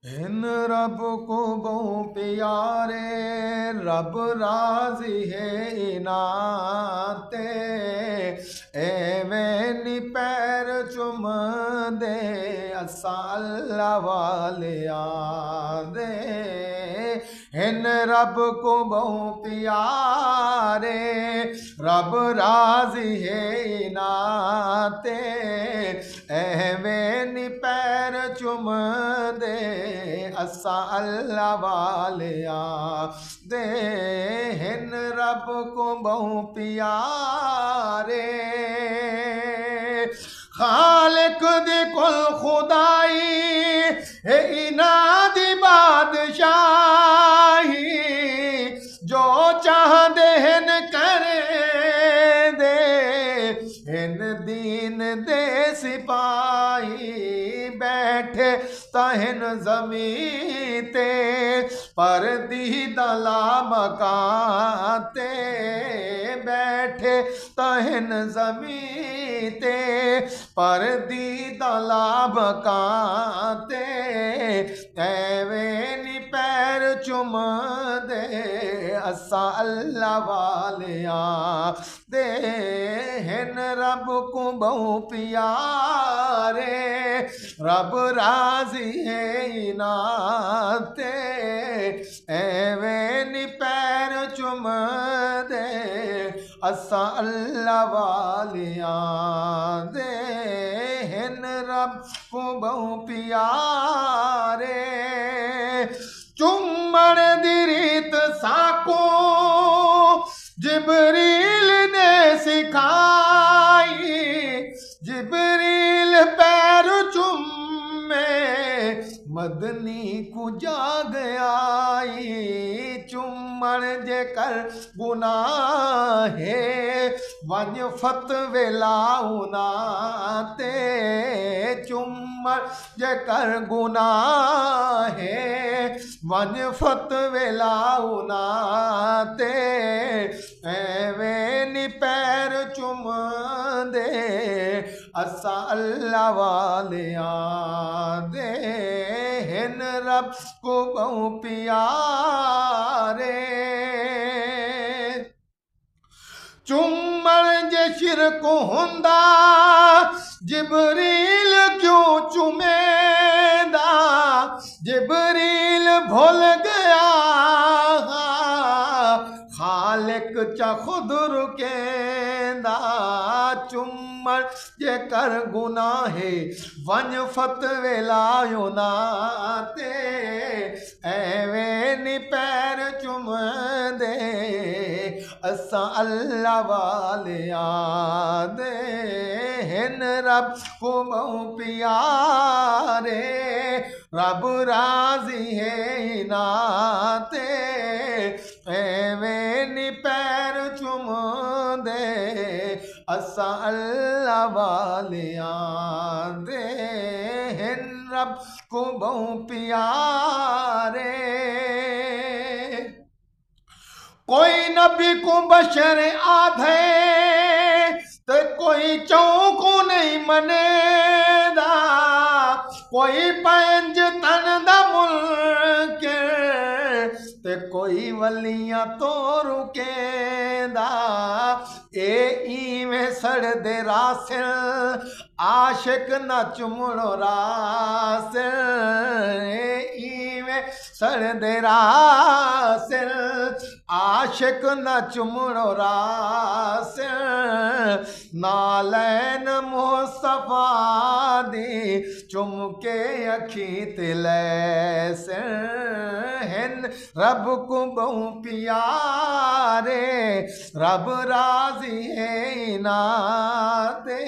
इन रब को बहु प्यारे, रब राजी है इनाते, एवें नी पैर चुम दे असा अल्लाह वाले आदे। इन रब को बहु प्यारे, रब राजी है इनाते, एवें नी पैर चुम दे असा अल्लाह वाले दे। हिन रब को बहु प्यारे, खालिक दी कुल खुदाई है इना दी बादशाही, जो चाहदे हिन करे दे, हिन दीन दे सिपाही, बैठे तहन ज़मीं ते पर दीदला मकाते, बैठे तहन ज़मीं ते पर दीदला मकाते, एवें नी पैर चुम दे असा अल्लाह वाले दे। हिन रब को बहु प्यारे, रब राजी है इनाते, एवें नी पैर चुम दे असा अल्लाह वालिया दे। हिन रब को बहु प्यारे, चुम्मण दी रीत साको जिबरील ने सिखाई, जिबरील पैर चुम्मे मदनी को जाग आई, चुम्मण जे कर गुनाहे वंज फतवे लाउनाते, चुम्मण जे कर गुनाहे वंज फतवे लाउनाते, एवें नी पैर चुम दे असा अल्लाह वाले दे। हिन रब को बहु प्यारे, चुम्मण जे शिरक हुंदा जिबरील क्यों चुमेंदा, जिबरील भूल गया खालिक चा खुद रुकेंदा, चुम्मण जे कर गुनाहे वंज फतवे लायो नाते, एवें नी पैर चुम दे असा अल्लाह वाले दे। हिन रब को बहु प्यारे, रब राजी है इनाते, एवें नी पैर चुम दे असा अल्लाह वाले दे। हिन रब को बहु प्यारे, कोई नबी को बशर आधे तो कोई चौको नहीं मनेदा, कोई पंज तन दा मुल्क ते कोई वलियां तो रुकेंदा, ए इवें सड़दे रासिल आशिक न चुमड़ो रासिल, ए इवें सड़दे रासिल आशिक न चुमड़ो रासिल, नालैन मुस्तफा दी चुमके अखी तिलैसिल। हिन रब को बहु प्यारे, रब राजी है इनाते।